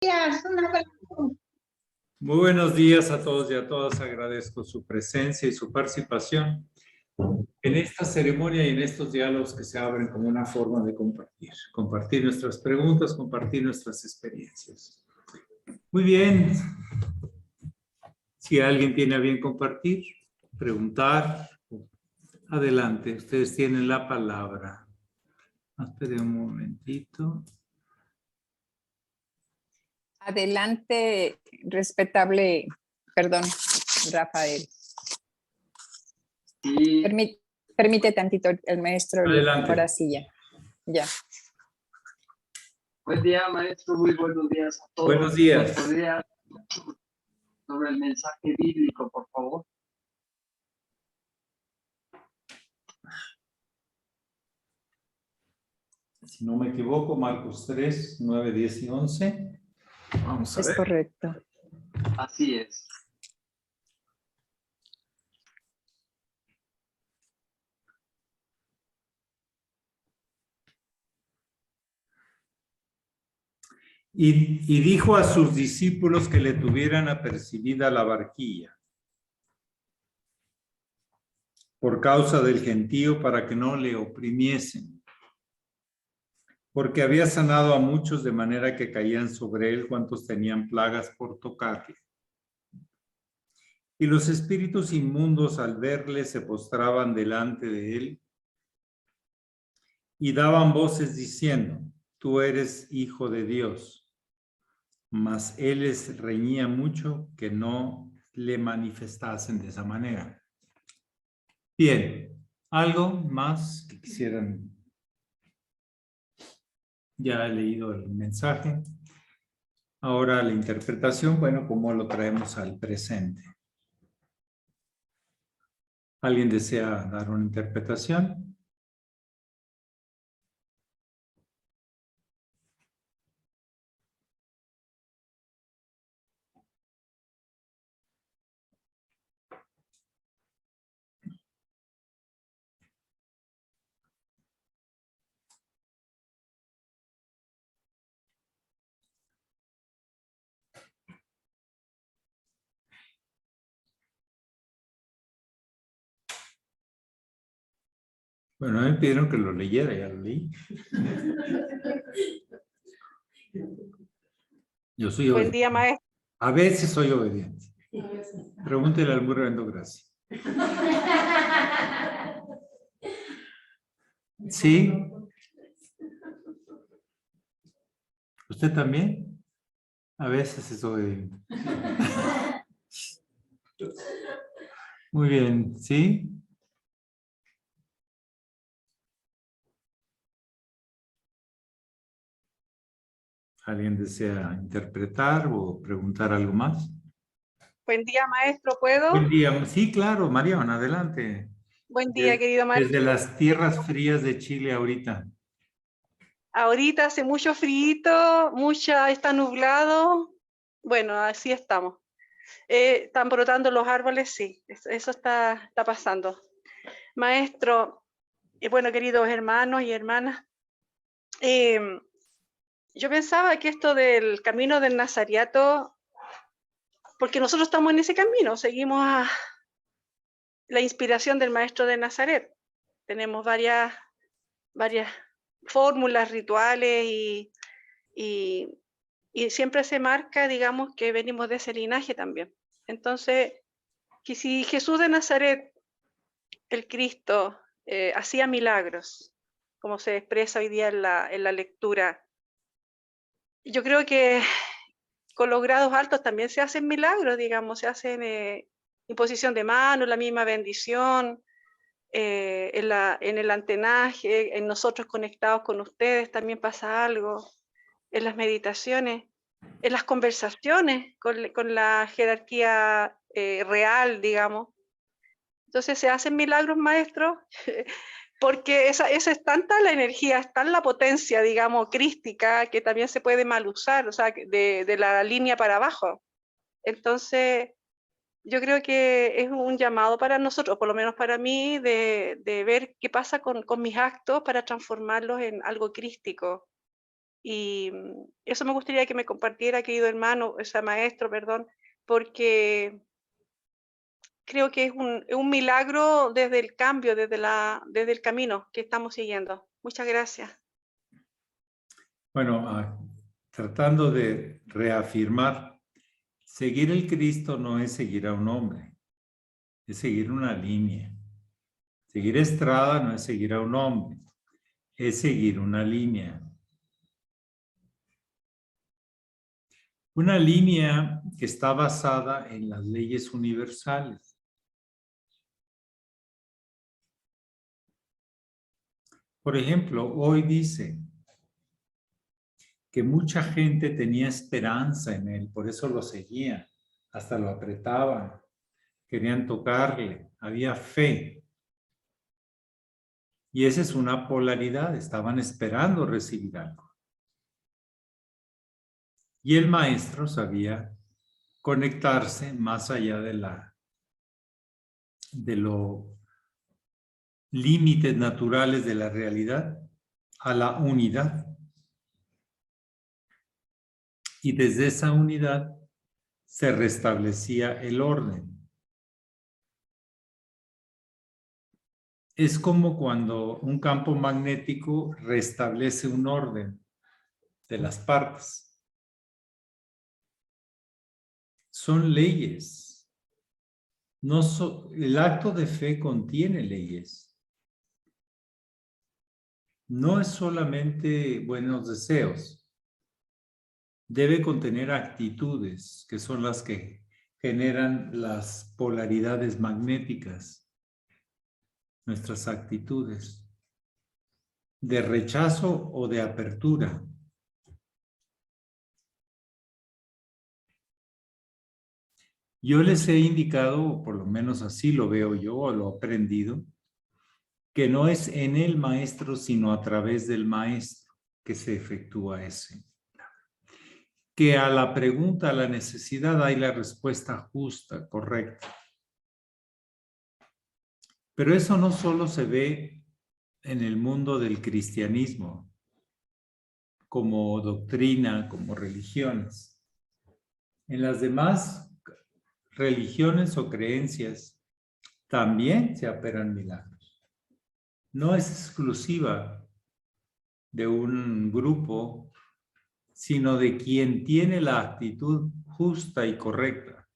días, un abrazo. Muy buenos días a todos y a todas. Agradezco su presencia y su participación en esta ceremonia y en estos diálogos que se abren como una forma de compartir nuestras preguntas, compartir nuestras experiencias. Muy bien. Si alguien tiene a bien compartir, preguntar, adelante. Ustedes tienen la palabra. Esperen un momentito. Adelante, respetable, perdón, Rafael. Sí. Permite tantito el maestro. Adelante. Ahora sí, ya. Buen día, maestro. Muy buenos días a todos. Buenos días. ¿Nos podría sobre el mensaje bíblico, por favor? Si no me equivoco, Marcos 3, 9, 10 y 11. Vamos a ver. Es correcto. Así es. Y dijo a sus discípulos que le tuvieran apercibida la barquilla por causa del gentío para que no le oprimiesen, porque había sanado a muchos de manera que caían sobre él cuantos tenían plagas por tocarle. Y los espíritus inmundos al verle se postraban delante de él y daban voces diciendo: tú eres hijo de Dios. Mas él les reñía mucho que no le manifestasen de esa manera. Bien, ¿algo más que quisieran? Ya he leído el mensaje. Ahora la interpretación, bueno, ¿cómo lo traemos al presente? ¿Alguien desea dar una interpretación? Bueno, me pidieron que lo leyera, ya lo leí. Yo soy obediente. Buen día, maestro. A veces soy obediente. Pregúntele al muy reverendo Gracia. ¿Sí? ¿Usted también? A veces es obediente. Muy bien, ¿sí? ¿Alguien desea interpretar o preguntar algo más? Buen día, maestro. ¿Puedo? Buen día. Sí, claro, Mariana, adelante. Buen día, querido maestro. Desde las tierras frías de Chile ahorita. Ahorita hace mucho frío, está nublado. Bueno, así estamos. Están brotando los árboles, sí. Eso está pasando. Maestro, y bueno, queridos hermanos y hermanas, yo pensaba que esto del camino del Nazariato, porque nosotros estamos en ese camino, seguimos a la inspiración del maestro de Nazaret. Tenemos varias fórmulas, rituales y siempre se marca, digamos, que venimos de ese linaje también. Entonces, que si Jesús de Nazaret, el Cristo, hacía milagros, como se expresa hoy día en la lectura, yo creo que con los grados altos también se hacen milagros, digamos, se hacen imposición de manos, la misma bendición, en el antenaje, en nosotros conectados con ustedes también pasa algo, en las meditaciones, en las conversaciones con la jerarquía real, digamos. Entonces se hacen milagros, maestros, porque esa es tanta la energía, es tan la potencia, digamos, crística, que también se puede mal usar, o sea, de la línea para abajo. Entonces, yo creo que es un llamado para nosotros, por lo menos para mí, de ver qué pasa con mis actos para transformarlos en algo crístico. Y eso me gustaría que me compartiera, querido hermano, o sea, maestro, perdón, porque creo que es un milagro desde el cambio, desde el camino que estamos siguiendo. Muchas gracias. Bueno, tratando de reafirmar, seguir el Cristo no es seguir a un hombre, es seguir una línea. Seguir Estrada no es seguir a un hombre, es seguir una línea. Una línea que está basada en las leyes universales. Por ejemplo, hoy dice que mucha gente tenía esperanza en él, por eso lo seguían, hasta lo apretaban, querían tocarle, había fe. Y esa es una polaridad, estaban esperando recibir algo. Y el maestro sabía conectarse más allá de los límites naturales de la realidad a la unidad. Y desde esa unidad se restablecía el orden. Es como cuando un campo magnético restablece un orden de las partes. Son leyes. El acto de fe contiene leyes. No es solamente buenos deseos. Debe contener actitudes, que son las que generan las polaridades magnéticas. Nuestras actitudes de rechazo o de apertura. Yo les he indicado, por lo menos así lo veo yo o lo he aprendido, que no es en el maestro, sino a través del maestro que se efectúa ese. Que a la pregunta, a la necesidad, hay la respuesta justa, correcta. Pero eso no solo se ve en el mundo del cristianismo, como doctrina, como religiones. En las demás religiones o creencias también se operan milagros. No es exclusiva de un grupo, sino de quien tiene la actitud justa y correcta.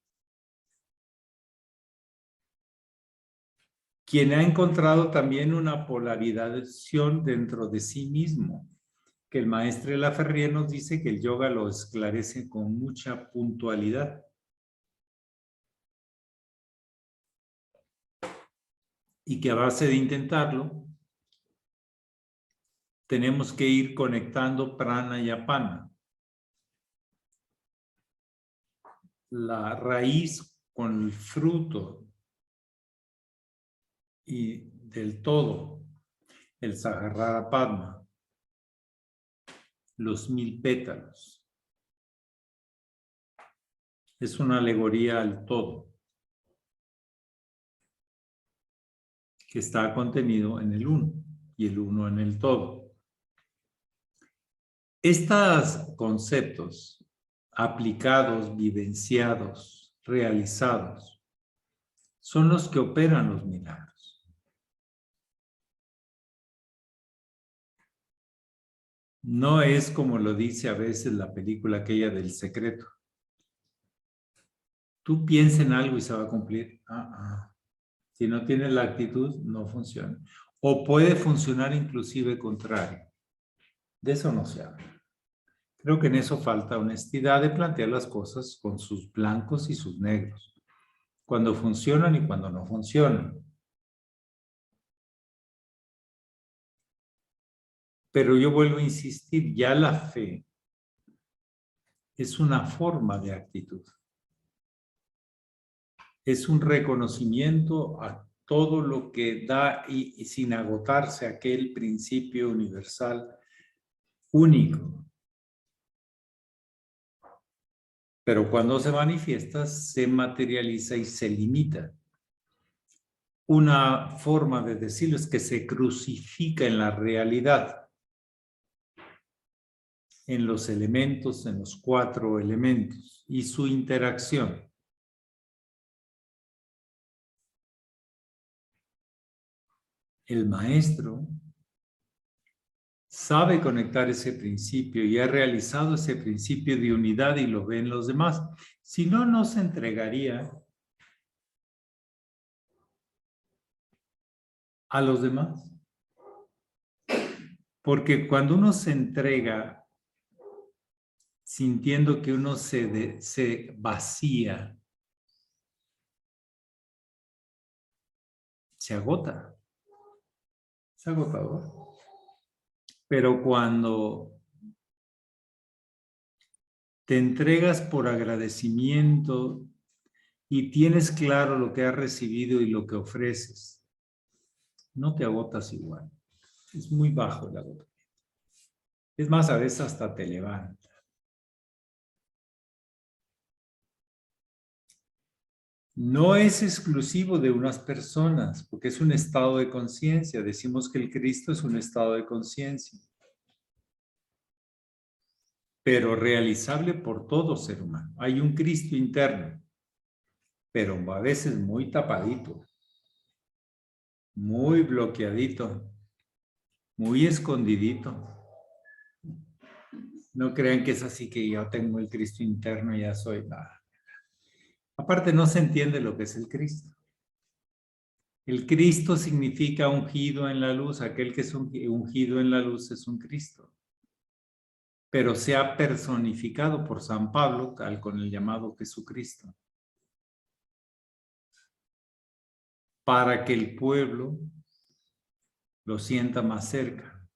Quien ha encontrado también una polarización dentro de sí mismo, que el maestro Laferrié nos dice que el yoga lo esclarece con mucha puntualidad. Y que a base de intentarlo, tenemos que ir conectando prana y apana. La raíz con el fruto y del todo, el Sagarrara Padma, los 1000 pétalos. Es una alegoría al todo que está contenido en el uno y el uno en el todo. Estos conceptos aplicados, vivenciados, realizados, son los que operan los milagros. No es como lo dice a veces la película aquella del secreto. Tú piensa en algo y se va a cumplir. Si no tienes la actitud, no funciona. O puede funcionar inclusive contrario. De eso no se habla. Creo que en eso falta honestidad de plantear las cosas con sus blancos y sus negros. Cuando funcionan y cuando no funcionan. Pero yo vuelvo a insistir, ya la fe es una forma de actitud. Es un reconocimiento a todo lo que da y sin agotarse aquel principio universal único. Pero cuando se manifiesta, se materializa y se limita. Una forma de decirlo es que se crucifica en la realidad. en los elementos, en los 4 elementos y su interacción. El maestro sabe conectar ese principio y ha realizado ese principio de unidad y lo ve en los demás. Si no, no se entregaría a los demás. Porque cuando uno se entrega sintiendo que uno se vacía, se agota. Es agotador. Pero cuando te entregas por agradecimiento y tienes claro lo que has recibido y lo que ofreces, no te agotas igual. Es muy bajo el agotamiento. Es más, a veces hasta te levanta. No es exclusivo de unas personas, porque es un estado de conciencia. Decimos que el Cristo es un estado de conciencia. Pero realizable por todo ser humano. Hay un Cristo interno, pero a veces muy tapadito, muy bloqueadito, muy escondidito. No crean que es así que yo tengo el Cristo interno y ya soy nada. Aparte no se entiende lo que es el Cristo. El Cristo significa ungido en la luz. Aquel que es ungido en la luz es un Cristo. Pero se ha personificado por San Pablo con el llamado Jesucristo. Para que el pueblo lo sienta más cerca.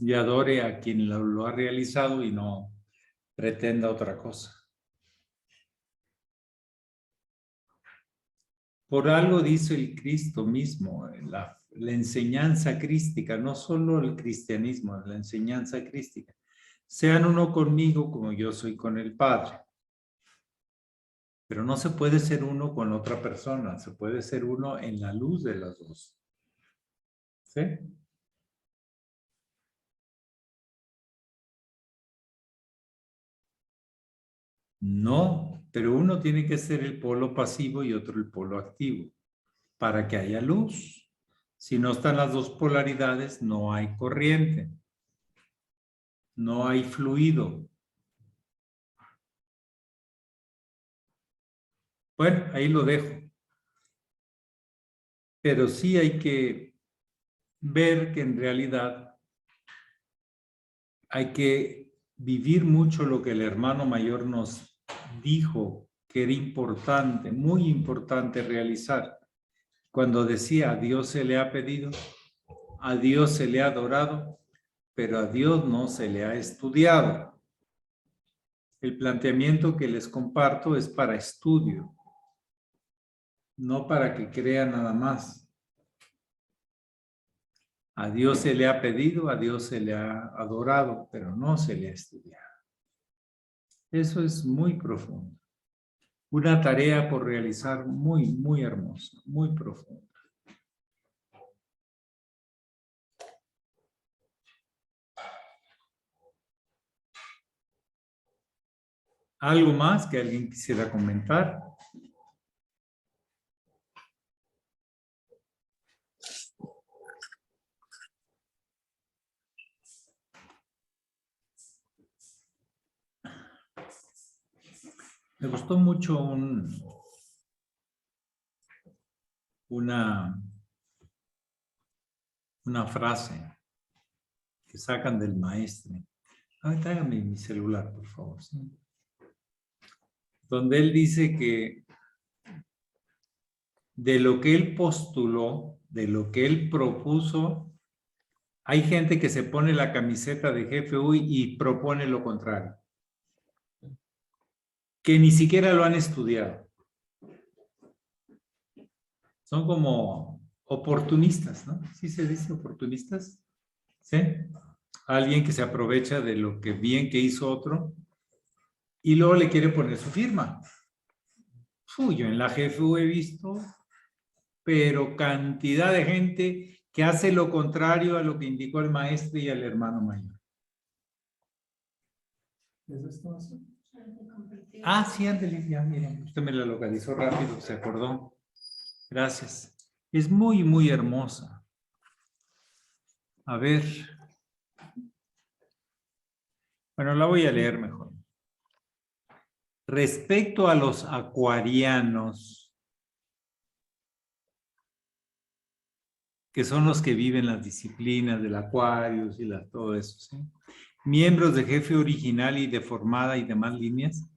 Y adore a quien lo ha realizado y no pretenda otra cosa. Por algo dice el Cristo mismo, la enseñanza crística, no solo el cristianismo, la enseñanza crística. Sean uno conmigo como yo soy con el Padre. Pero no se puede ser uno con otra persona, se puede ser uno en la luz de las dos. ¿Sí? No, pero uno tiene que ser el polo pasivo y otro el polo activo, para que haya luz. Si no están las dos polaridades, no hay corriente, no hay fluido. Bueno, ahí lo dejo. Pero sí hay que ver que en realidad hay que vivir mucho lo que el hermano mayor nos dijo que era importante, muy importante realizar. Cuando decía a Dios se le ha pedido, a Dios se le ha adorado, pero a Dios no se le ha estudiado. El planteamiento que les comparto es para estudio, no para que crean nada más. A Dios se le ha pedido, a Dios se le ha adorado, pero no se le ha estudiado. Eso es muy profundo. Una tarea por realizar muy, muy hermosa, muy profunda. ¿Algo más que alguien quisiera comentar? Me gustó mucho una frase que sacan del maestro. Tráigame mi celular, por favor. ¿Sí? Donde él dice que de lo que él postuló, de lo que él propuso, hay gente que se pone la camiseta de jefe y propone lo contrario. Que ni siquiera lo han estudiado. Son como oportunistas, ¿no? ¿Sí se dice oportunistas? ¿Sí? Alguien que se aprovecha de lo que bien que hizo otro y luego le quiere poner su firma. Yo en la GFU he visto, pero cantidad de gente que hace lo contrario a lo que indicó el maestro y el hermano mayor. ¿Eso es todo? Ah, sí, ándale, ya, miren, usted me la localizó rápido, se acordó. Gracias. Es muy, muy hermosa. A ver. Bueno, la voy a leer mejor. Respecto a los acuarianos, que son los que viven las disciplinas del Aquarius y todo eso, ¿sí? Miembros de jefe original y deformada y demás líneas.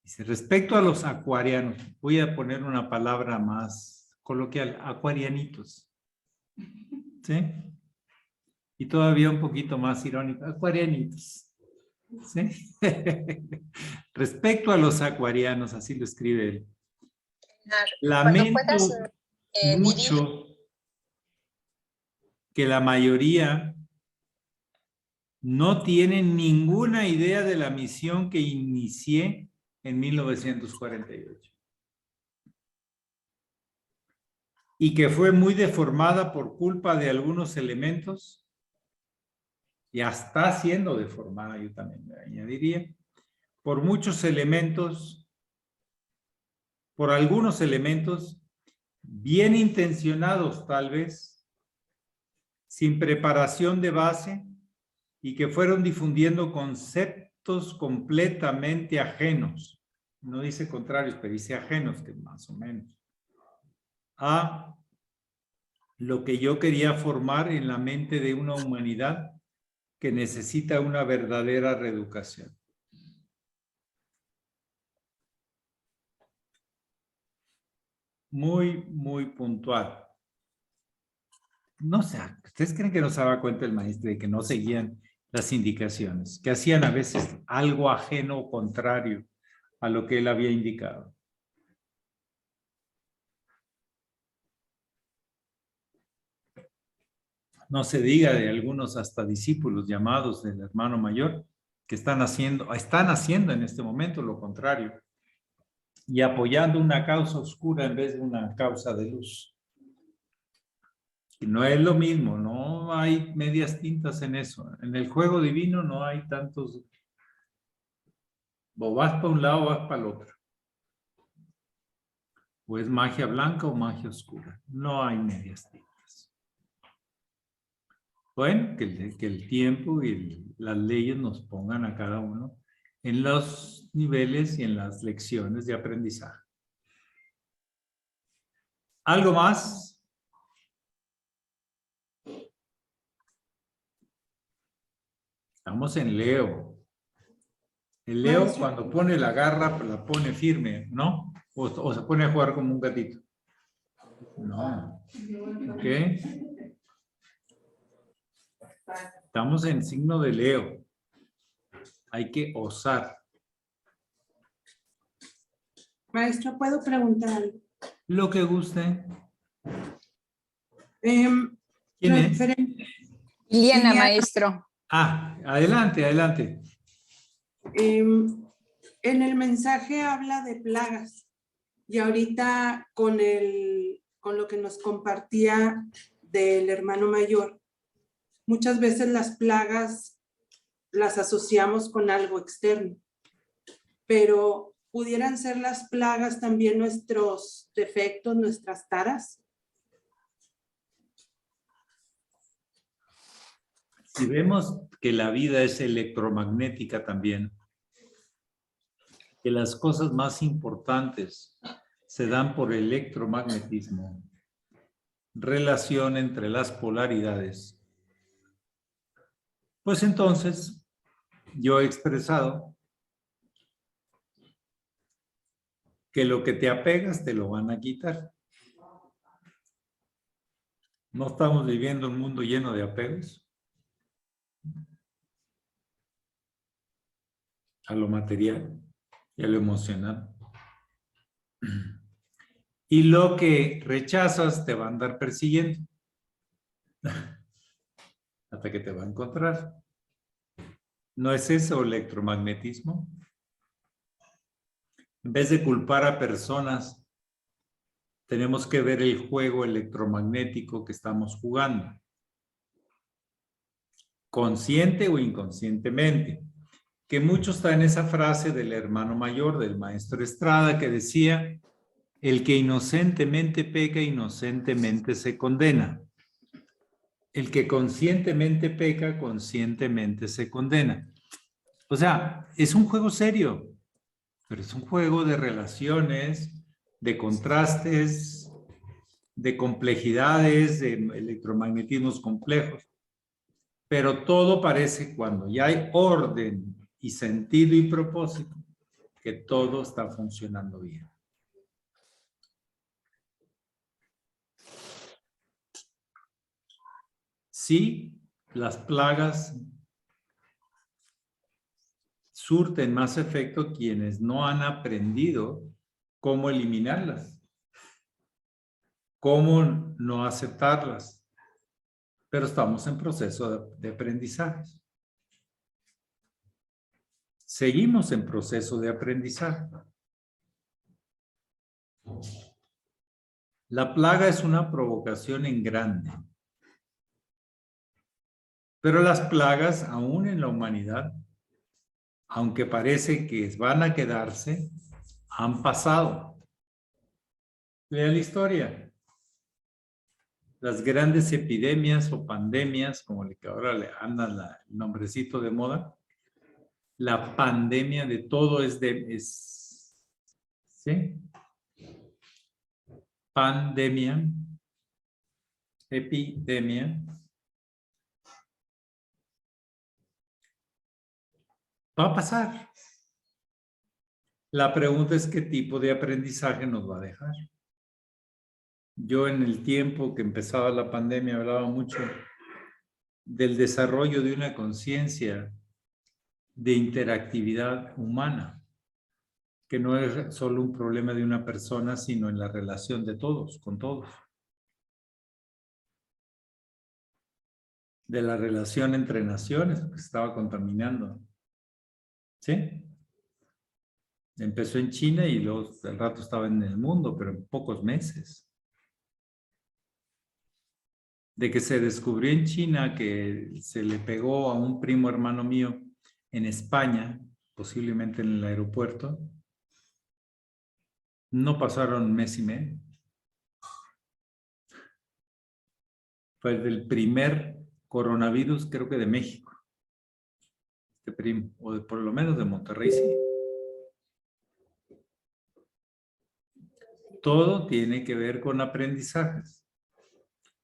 Dice, respecto a los acuarianos, voy a poner una palabra más coloquial, acuarianitos. ¿Sí? Y todavía un poquito más irónico, acuarianitos. ¿Sí? Respecto a los acuarianos, así lo escribe él. Lamento mucho que la mayoría no tienen ninguna idea de la misión que inicié en 1948. Y que fue muy deformada por culpa de algunos elementos, y está siendo deformada, yo también le añadiría, por muchos elementos, por algunos elementos bien intencionados tal vez, sin preparación de base, y que fueron difundiendo conceptos completamente ajenos. No dice contrarios, pero dice ajenos, que más o menos. A lo que yo quería formar en la mente de una humanidad que necesita una verdadera reeducación. Muy, muy puntual. No sé, ¿ustedes creen que no se daba cuenta el maestro de que no seguían las indicaciones? Que hacían a veces algo ajeno o contrario a lo que él había indicado. No se diga de algunos hasta discípulos llamados del hermano mayor que están haciendo en este momento lo contrario y apoyando una causa oscura en vez de una causa de luz. Y no es lo mismo, no hay medias tintas en eso. En el juego divino no hay tantos, o vas para un lado o vas para el otro. O es magia blanca o magia oscura. No hay medias tintas. Bueno, que el tiempo y las leyes nos pongan a cada uno en los niveles y en las lecciones de aprendizaje. ¿Algo más? Estamos en Leo. El Leo cuando pone la garra, la pone firme, ¿no? O se pone a jugar como un gatito. No. ¿Ok? Estamos en signo de Leo. Hay que osar. Maestro, ¿puedo preguntar algo? Lo que guste. ¿Quién es? Liliana, maestro. Ah, adelante, adelante. En el mensaje habla de plagas y ahorita con lo que nos compartía del hermano mayor, muchas veces las plagas las asociamos con algo externo, pero ¿pudieran ser las plagas también nuestros defectos, nuestras taras? Si vemos que la vida es electromagnética también, que las cosas más importantes se dan por electromagnetismo, relación entre las polaridades, pues entonces yo he expresado que lo que te apegas te lo van a quitar. ¿No estamos viviendo un mundo lleno de apegos? A lo material y a lo emocional. Y lo que rechazas te va a andar persiguiendo. Hasta que te va a encontrar. ¿No es eso electromagnetismo? En vez de culpar a personas tenemos que ver el juego electromagnético que estamos jugando. Consciente o inconscientemente. Que mucho está en esa frase del hermano mayor, del maestro Estrada, que decía, el que inocentemente peca, inocentemente se condena. El que conscientemente peca, conscientemente se condena. O sea, es un juego serio, pero es un juego de relaciones, de contrastes, de complejidades, de electromagnetismos complejos. Pero todo parece, cuando ya hay orden y sentido y propósito, que todo está funcionando bien. Sí, las plagas surten más efecto quienes no han aprendido cómo eliminarlas, cómo no aceptarlas. Pero estamos en proceso de aprendizaje. Seguimos en proceso de aprendizaje. La plaga es una provocación en grande. Pero las plagas, aún en la humanidad, aunque parece que van a quedarse, han pasado. Lea la historia. Las grandes epidemias o pandemias, como el que ahora le anda el nombrecito de moda, la pandemia de todo ¿sí? Pandemia, epidemia. Va a pasar. La pregunta es qué tipo de aprendizaje nos va a dejar. Yo en el tiempo que empezaba la pandemia hablaba mucho del desarrollo de una conciencia de interactividad humana, que no es solo un problema de una persona, sino en la relación de todos, con todos. De la relación entre naciones que se estaba contaminando. ¿Sí? Empezó en China y luego al rato estaba en el mundo, pero en pocos meses. De que se descubrió en China que se le pegó a un primo hermano mío en España, posiblemente en el aeropuerto, no pasaron un mes y medio. Fue el primer coronavirus, creo que de México. Este primo, o por lo menos de Monterrey, sí. Todo tiene que ver con aprendizajes.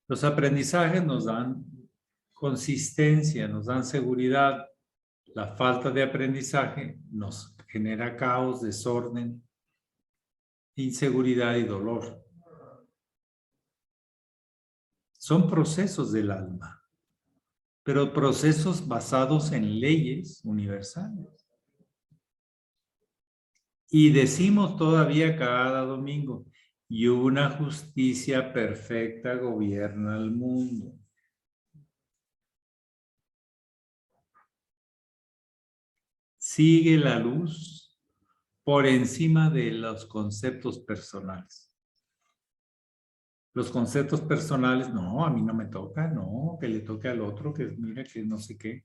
Los aprendizajes nos dan consistencia, nos dan seguridad. La falta de aprendizaje nos genera caos, desorden, inseguridad y dolor. Son procesos del alma, pero procesos basados en leyes universales. Y decimos todavía cada domingo, y una justicia perfecta gobierna el mundo. Sigue la luz por encima de los conceptos personales. Los conceptos personales, no, a mí no me toca, no, que le toque al otro, que mira, que no sé qué.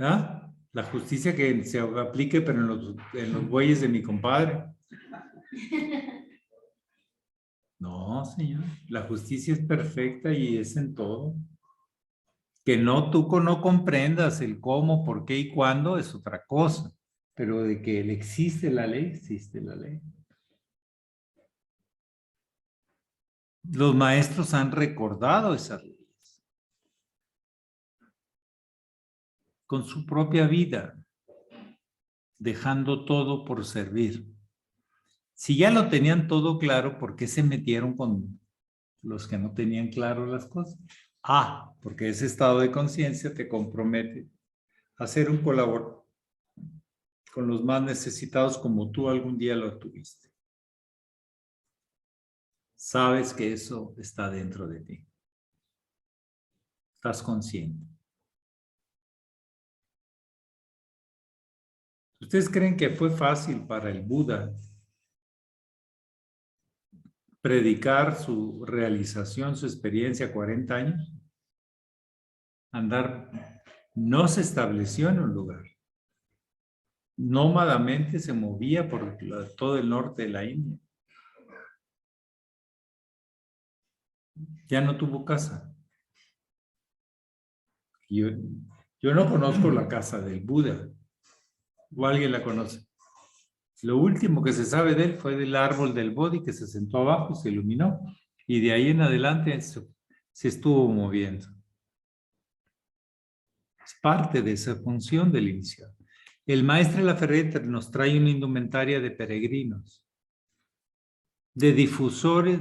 ¿Ah? La justicia que se aplique, pero en los bueyes de mi compadre. No, señor, la justicia es perfecta y es en todo. Que tú no comprendas el cómo, por qué y cuándo es otra cosa, pero de que existe la ley, existe la ley. Los maestros han recordado esas leyes con su propia vida, dejando todo por servir. Si ya lo tenían todo claro, ¿por qué se metieron con los que no tenían claro las cosas? Ah, porque ese estado de conciencia te compromete a ser un colaborador con los más necesitados como tú algún día lo tuviste. Sabes que eso está dentro de ti. Estás consciente. ¿Ustedes creen que fue fácil para el Buda predicar su realización, su experiencia, 40 años. Andar, no se estableció en un lugar. Nómadamente se movía por todo el norte de la India. Ya no tuvo casa. Yo no conozco la casa del Buda. ¿O alguien la conoce? Lo último que se sabe de él fue del árbol del Bodhi que se sentó abajo, se iluminó, y de ahí en adelante se estuvo moviendo. Es parte de esa función del iniciado. El maestro Laferrette nos trae una indumentaria de peregrinos, de difusores,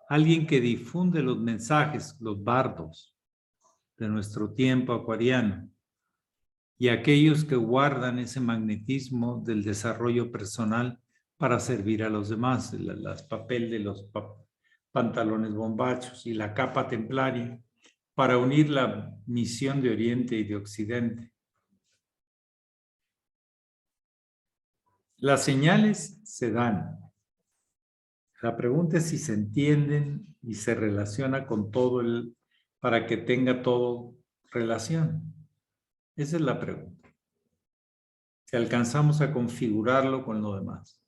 alguien que difunde los mensajes, los bardos de nuestro tiempo acuariano, y aquellos que guardan ese magnetismo del desarrollo personal para servir a los demás, el papel de los pantalones bombachos y la capa templaria, para unir la misión de Oriente y de Occidente. Las señales se dan. La pregunta es si se entienden y se relaciona con todo para que tenga todo relación. Esa es la pregunta. Si alcanzamos a configurarlo con lo demás.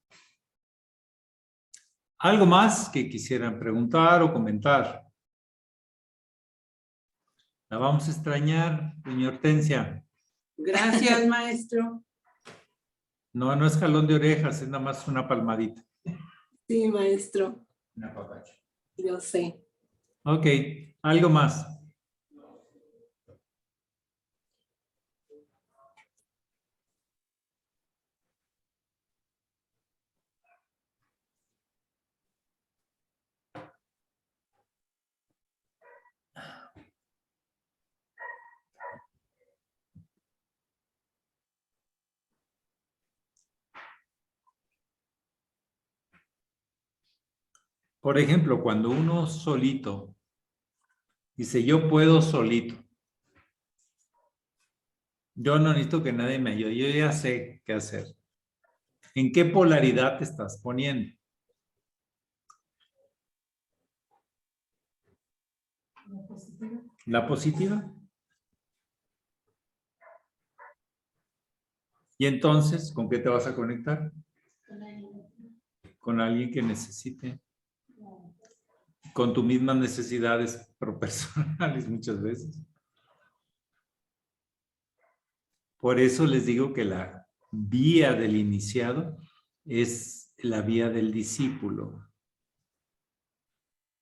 ¿Algo más que quisieran preguntar o comentar? La vamos a extrañar, doña Hortensia. Gracias, maestro. No, no es jalón de orejas, es nada más una palmadita. Sí, maestro, Una papacha. yo sé. Ok, ¿algo más? Por ejemplo, cuando uno solito dice, yo puedo solito. Yo no necesito que nadie me ayude, yo ya sé qué hacer. ¿En qué polaridad te estás poniendo? ¿La positiva? ¿La positiva? Y entonces, ¿con qué te vas a conectar? Con alguien que necesite. Con tus mismas necesidades personales muchas veces. Por eso les digo que la vía del iniciado es la vía del discípulo.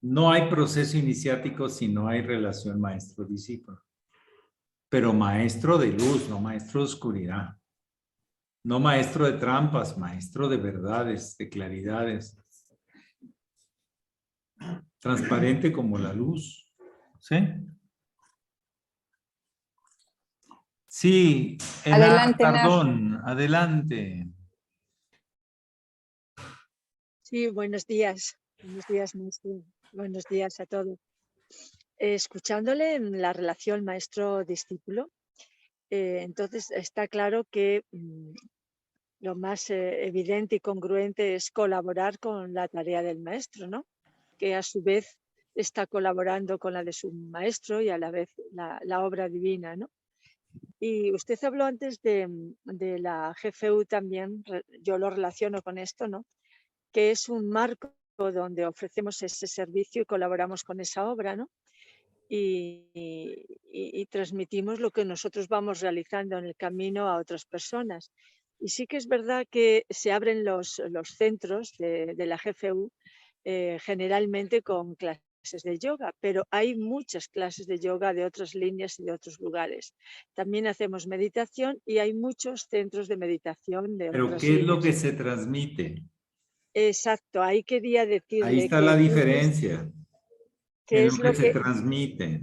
No hay proceso iniciático si no hay relación maestro-discípulo. Pero maestro de luz, no maestro de oscuridad. No maestro de trampas, maestro de verdades, de claridades. Transparente como la luz. ¿Sí? Sí, Adelante, Nar. Tardón, adelante. Sí, buenos días, maestro. Buenos días a todos. Escuchándole en la relación maestro-discípulo, entonces está claro que lo más evidente y congruente es colaborar con la tarea del maestro, ¿no? Que a su vez está colaborando con la de su maestro y a la vez la obra divina, ¿no? Y usted habló antes de la GFU también, yo lo relaciono con esto, ¿no? Que es un marco donde ofrecemos ese servicio y colaboramos con esa obra, ¿no? Y transmitimos lo que nosotros vamos realizando en el camino a otras personas. Y sí que es verdad que se abren los centros de la GFU generalmente con clases de yoga, pero hay muchas clases de yoga de otras líneas y de otros lugares. También hacemos meditación y hay muchos centros de meditación de Pero otras ¿qué es lo líneas. que se transmite? Exacto, ahí quería Ahí decirle está que la entonces, diferencia. ¿qué En es lo que lo se que transmite.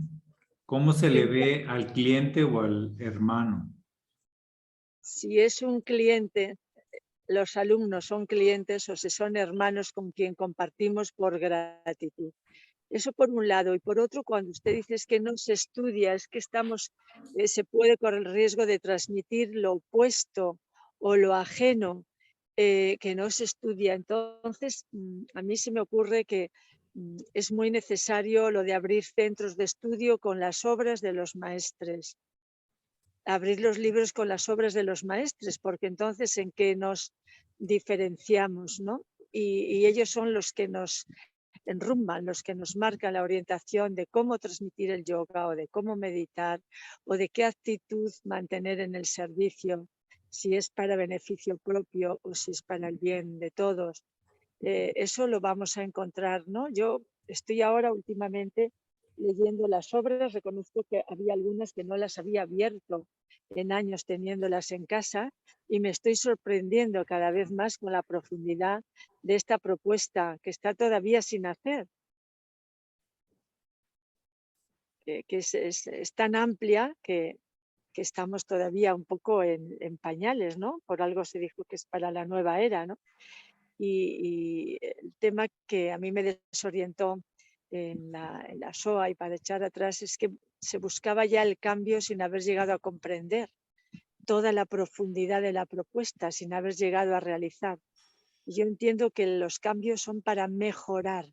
¿Cómo se le ve al cliente o al hermano? si es un cliente, los alumnos son clientes o si son hermanos con quien compartimos por gratitud? Eso por un lado. Y por otro, cuando usted dice es que no se estudia, es que se puede correr el riesgo de transmitir lo opuesto o lo ajeno que no se estudia. Entonces, a mí se me ocurre que es muy necesario lo de abrir centros de estudio con las obras de los maestres. Abrir los libros con las obras de los maestres, porque entonces en qué nos diferenciamos, ¿no? Y ellos son los que nos enrumban, los que nos marcan la orientación de cómo transmitir el yoga o de cómo meditar o de qué actitud mantener en el servicio, si es para beneficio propio o si es para el bien de todos. Eso lo vamos a encontrar, ¿no? Yo estoy ahora últimamente leyendo las obras, reconozco que había algunas que no las había abierto en años teniéndolas en casa y me estoy sorprendiendo cada vez más con la profundidad de esta propuesta que está todavía sin hacer, que es tan amplia que estamos todavía un poco en pañales, ¿no? Por algo se dijo que es para la nueva era, ¿no? Y el tema que a mí me desorientó en la SOA y para echar atrás es que se buscaba ya el cambio sin haber llegado a comprender toda la profundidad de la propuesta, sin haber llegado a realizar. Y yo entiendo que los cambios son para mejorar,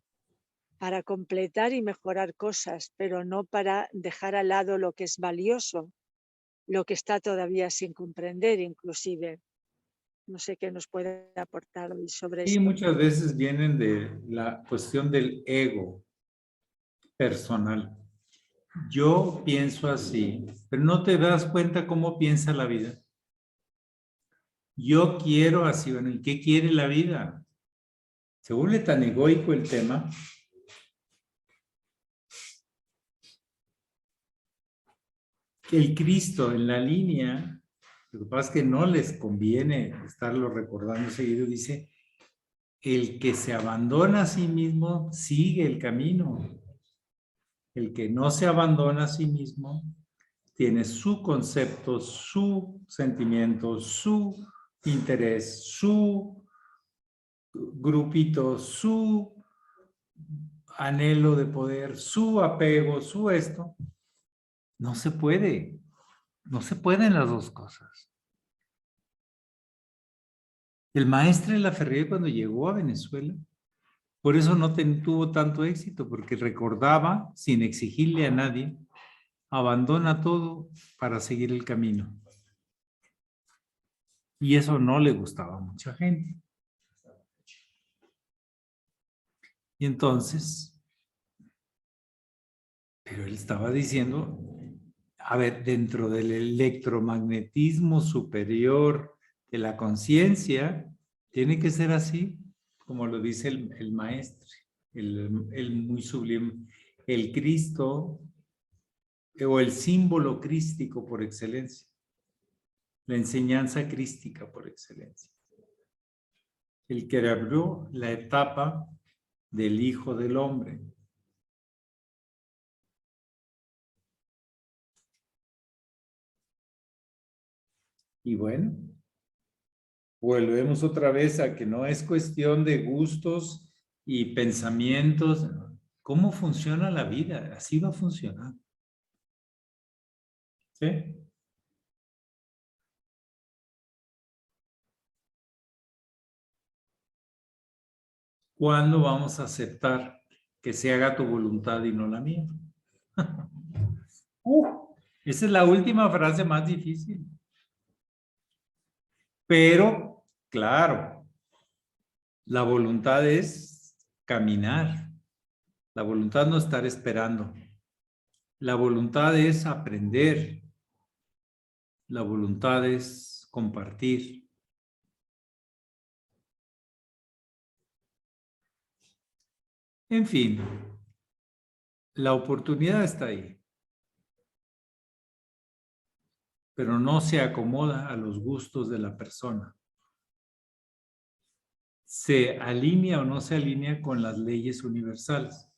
para completar y mejorar cosas, pero no para dejar al lado lo que es valioso, lo que está todavía sin comprender inclusive. No sé qué nos puede aportar hoy sobre Y esto. muchas veces vienen de la cuestión del ego personal. Yo pienso así, pero no te das cuenta cómo piensa la vida. Yo quiero así, bueno, ¿y qué quiere la vida? Se vuelve tan egoico el tema. Que el Cristo en la línea, lo que pasa es que no les conviene estarlo recordando seguido, dice, el que se abandona a sí mismo sigue el camino. El que no se abandona a sí mismo tiene su concepto, su sentimiento, su interés, su grupito, su anhelo de poder, su apego, su esto. No se puede. No se pueden las dos cosas. El maestro Laferrier cuando llegó a Venezuela, por eso no tuvo tanto éxito, porque recordaba, sin exigirle a nadie, abandona todo para seguir el camino. Y eso no le gustaba a mucha gente. Y entonces, pero él estaba diciendo, a ver, dentro del electromagnetismo superior de la conciencia, tiene que ser así, como lo dice el maestro, el muy sublime, el Cristo o el símbolo crístico por excelencia, la enseñanza crística por excelencia. El que abrió la etapa del Hijo del Hombre. Y bueno, volvemos otra vez a que no es cuestión de gustos y pensamientos. ¿Cómo funciona la vida? Así va a funcionar. ¿Sí? ¿Cuándo vamos a aceptar que se haga tu voluntad y no la mía? Esa es la última frase más difícil. Pero, claro, la voluntad es caminar. La voluntad no estar esperando. La voluntad es aprender. La voluntad es compartir. En fin, la oportunidad está ahí. Pero no se acomoda a los gustos de la persona. Se alinea o no se alinea con las leyes universales.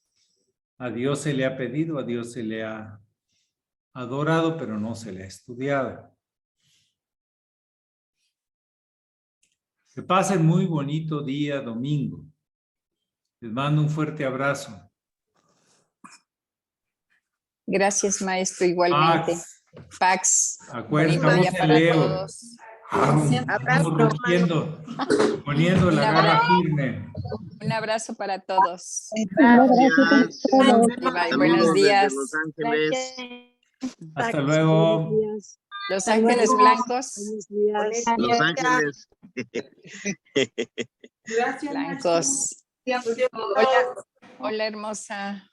A Dios se le ha pedido, a Dios se le ha adorado, pero no se le ha estudiado. Que pasen muy bonito día domingo. Les mando un fuerte abrazo. Gracias, maestro, igualmente. Pax. Acuérdense, Bonito día estamos en para Leo. todos. Estamos rugiendo, poniendo la garra firme. Un abrazo para todos. Gracias. Bye, bye. Buenos Saludos días. desde Los Ángeles. Hasta Pax, luego. buenos días. Los Ángeles Blancos. Buenos días. Los Ángeles. Gracias, maestro. Blancos. Hola. Hola, hermosa.